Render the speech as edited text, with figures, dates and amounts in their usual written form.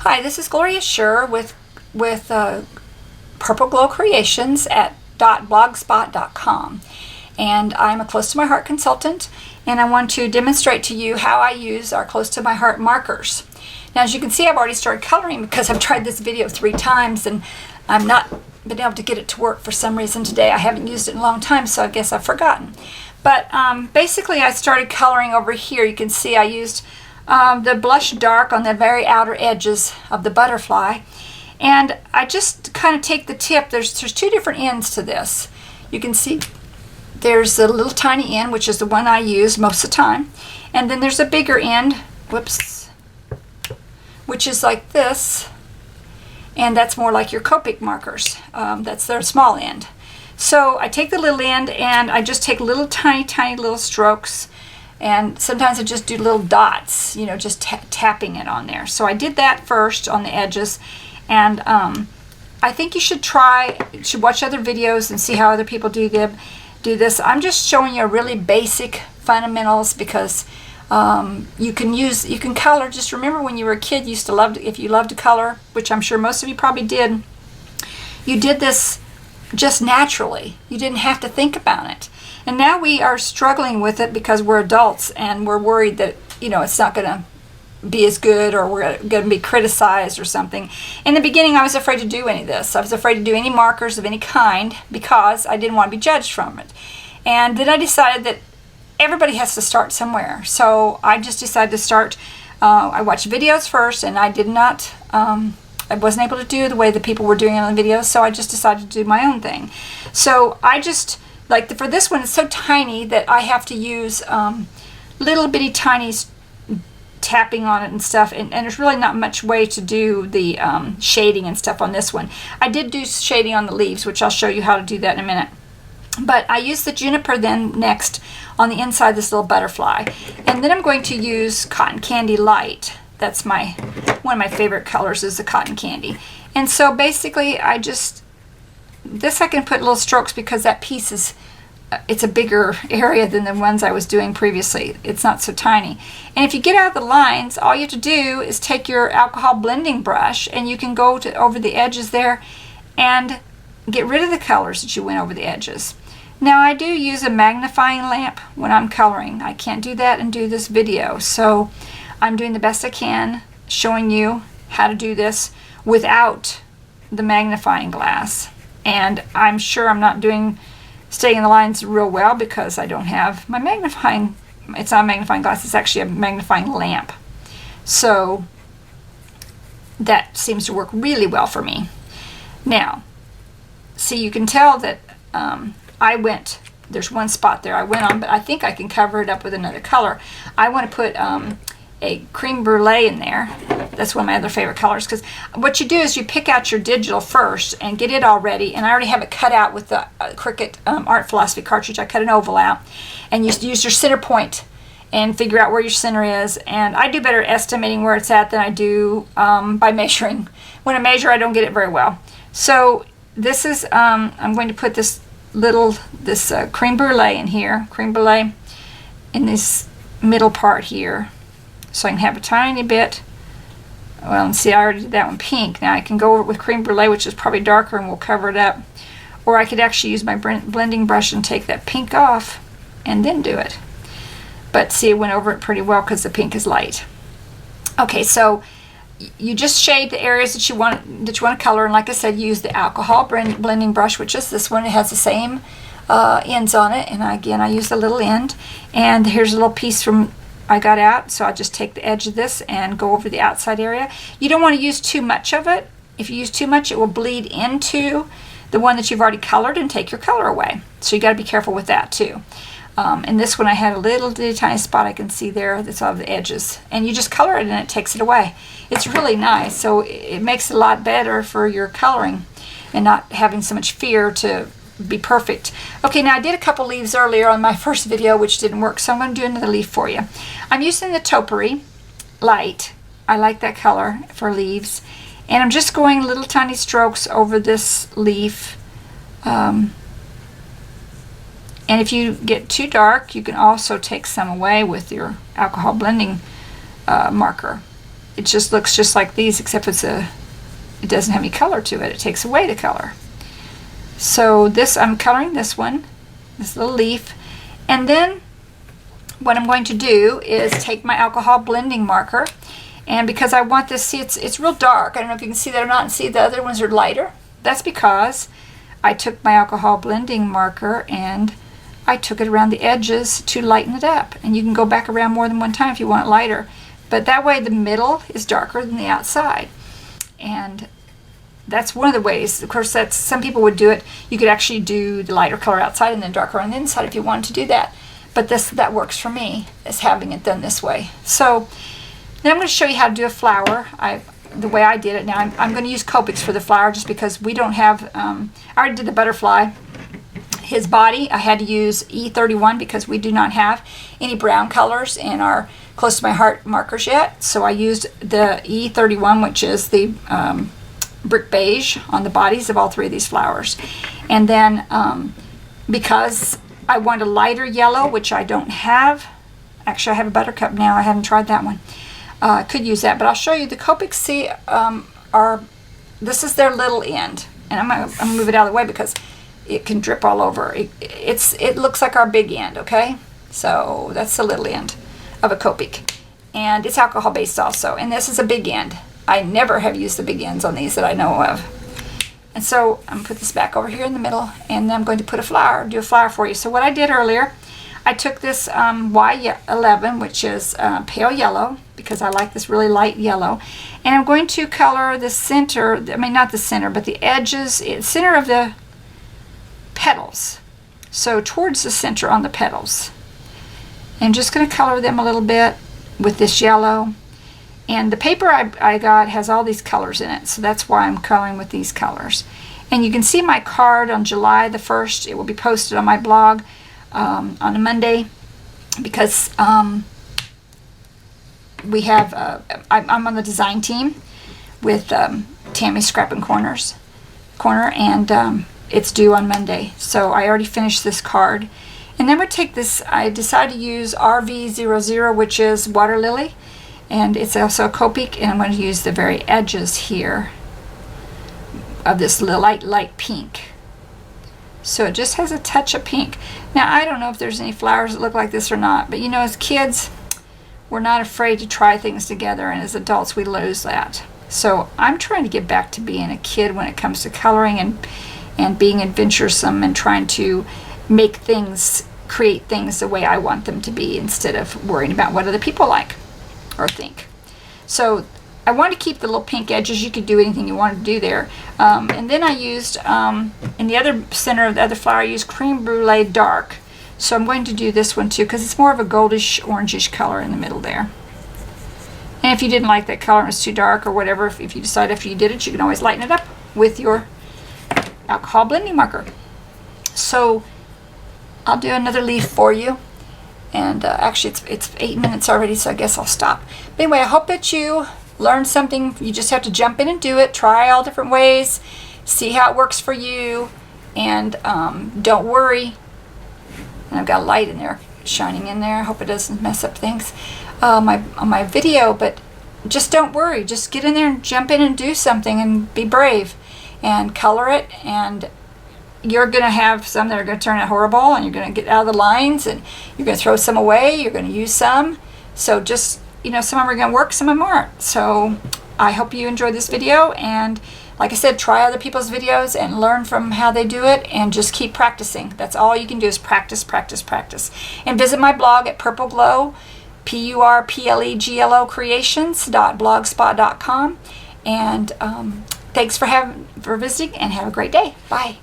Hi, this is Gloria Schur with Purple Glow Creations at .blogspot.com, and I'm a Close to My Heart consultant, and I want to demonstrate to you how I use our Close to My Heart markers. Now, as you can see, I've already started coloring because I've tried this video 3 times and I'm not been able to get it to work for some reason today. I haven't used it in a long time, so I guess I've forgotten. But basically, I started coloring over here. You can see I used the blush dark on the very outer edges of the butterfly, and I just kind of take the tip. There's 2 different ends to this. You can see there's a little tiny end, which is the one I use most of the time, and then there's a bigger end, whoops, which is like this, and that's more like your Copic markers. That's their small end. So I take the little end and I just take little tiny little strokes, and sometimes I just do little dots, you know, just tapping it on there. So I did that first on the edges, and I think you should watch other videos and see how other people do this. I'm just showing you really basic fundamentals because you can color. Just remember when you were a kid, you used to love if you loved to color, which I'm sure most of you probably did. You did this just naturally. You didn't have to think about it. And now we are struggling with it because we're adults and we're worried that, you know, it's not going to be as good, or we're going to be criticized or something. In the beginning, I was afraid to do any of this. I was afraid to do any markers of any kind because I didn't want to be judged from it. And then I decided that everybody has to start somewhere. So I just decided to start. I watched videos first, and I did not I wasn't able to do the way the people were doing it on the videos, so I just decided to do my own thing. So I just, for this one, it's so tiny that I have to use little bitty tiny tapping on it and stuff, and there's really not much way to do the shading and stuff on this one. I did do shading on the leaves, which I'll show you how to do that in a minute. But I use the juniper then next on the inside of this little butterfly. And then I'm going to use Cotton Candy Light. That's one of my favorite colors is the Cotton Candy. And so basically this I can put little strokes because that piece is, it's a bigger area than the ones I was doing previously. It's not so tiny. And if you get out of the lines, all you have to do is take your alcohol blending brush and you can go over the edges there and get rid of the colors that you went over the edges. Now I do use a magnifying lamp when I'm coloring. I can't do that and do this video, so I'm doing the best I can showing you how to do this without the magnifying glass. And I'm sure I'm not staying in the lines real well because I don't have my magnifying, it's not a magnifying glass, it's actually a magnifying lamp. So that seems to work really well for me. Now, see, you can tell that there's one spot there I went on, but I think I can cover it up with another color. I want to put a Creme Brulee in there. That's one of my other favorite colors, because what you do is you pick out your digital first and get it all ready, and I already have it cut out with the Cricut Art Philosophy cartridge. I cut an oval out, and you use your center point and figure out where your center is. And I do better estimating where it's at than I do by measuring. When I measure, I don't get it very well. So this is, I'm going to put this Creme Brulee in here, Creme Brulee in this middle part here. So I can have a tiny bit. Well, and see, I already did that one pink. Now I can go over it with Creme Brulee, which is probably darker, and we'll cover it up. Or I could actually use my blending brush and take that pink off and then do it. But see, it went over it pretty well because the pink is light. Okay, so you just shade the areas that you want to color, and like I said, use the alcohol blending brush, which is this one. It has the same ends on it, and again, I use the little end. And here's a little piece I got out, so I'll just take the edge of this and go over the outside area. You don't want to use too much of it. If you use too much, it will bleed into the one that you've already colored and take your color away. So you got to be careful with that too. In this one, I had a little tiny spot I can see there that's on the edges, and you just color it and it takes it away. It's really nice, so it makes it a lot better for your coloring and not having so much fear to be perfect. Okay, now I did a couple leaves earlier on my first video which didn't work, so I'm going to do another leaf for you. I'm using the Taupery Light. I like that color for leaves, and I'm just going little tiny strokes over this leaf. And if you get too dark, you can also take some away with your alcohol blending marker. it just looks just like these, except it doesn't have any color to it. It takes away the color. So this, I'm coloring this one, this little leaf, and then what I'm going to do is take my alcohol blending marker, and because I want this, see, it's real dark. I don't know if you can see that or not, and see the other ones are lighter. That's because I took my alcohol blending marker and I took it around the edges to lighten it up. And you can go back around more than one time if you want it lighter. But that way the middle is darker than the outside. And that's one of the ways. Of course, that's, some people would do it. You could actually do the lighter color outside and then darker on the inside if you wanted to do that. But that works for me, is having it done this way. So then I'm going to show you how to do a flower. The way I did it. Now I'm going to use Copics for the flower just because we don't have, I already did the butterfly. His body, I had to use E31 because we do not have any brown colors in our Close to My Heart markers yet. So I used the E31, which is the brick beige on the bodies of all three of these flowers. And then because I want a lighter yellow, which I don't have, actually I have a buttercup now, I haven't tried that one. I could use that, but I'll show you the Copics. See, this is their little end, and I'm gonna move it out of the way because it can drip all over. It looks like our big end, okay? So that's the little end of a Copic, and it's alcohol based also. And this is a big end. I never have used the big ends on these that I know of. And so I'm gonna put this back over here in the middle, and then I'm going to put do a flower for you. So what I did earlier, I took this Y11, which is pale yellow, because I like this really light yellow, and I'm going to color the center, I mean not the center, but the edges, center of the petals, so towards the center on the petals. And I'm just going to color them a little bit with this yellow, and the paper I got has all these colors in it, so that's why I'm coloring with these colors. And you can see my card on July the 1st. It will be posted on my blog on a Monday, because we have I'm on the design team with Tammy Scrap and Corner, and it's due on Monday. So I already finished this card, and then we take this. I decided to use RV00, which is water lily, and it's also a Copic, and I'm going to use the very edges here of this light pink. So it just has a touch of pink. Now I don't know if there's any flowers that look like this or not, but you know, as kids, we're not afraid to try things together, and as adults we lose that. So I'm trying to get back to being a kid when it comes to coloring and being adventuresome and trying to make things, create things the way I want them to be, instead of worrying about what other people like or think. So I want to keep the little pink edges. You could do anything you wanted to do there. And then I used, in the other center of the other flower, I used Creme Brulee Dark. So I'm going to do this one too, because it's more of a goldish, orangish color in the middle there. And if you didn't like that color and it's too dark or whatever, if you decide after you did it, you can always lighten it up with your alcohol blending marker. So I'll do another leaf for you. And actually it's 8 minutes already, so I guess I'll stop. But anyway, I hope that you learned something. You just have to jump in and do it. Try all different ways. See how it works for you. And don't worry. And I've got a light in there shining in there. I hope it doesn't mess up things on my video, but just don't worry. Just get in there and jump in and do something and be brave and color it. And you're going to have some that are going to turn out horrible, and you're going to get out of the lines, and you're going to throw some away. You're going to use some. So just, you know, some of them are going to work, some of them aren't. So I hope you enjoyed this video, and like I said, try other people's videos and learn from how they do it, and just keep practicing. That's all you can do, is practice, practice, practice. And visit my blog at Purple Glow, PURPLEGLO creations.blogspot.com. And thanks for visiting, and have a great day. Bye.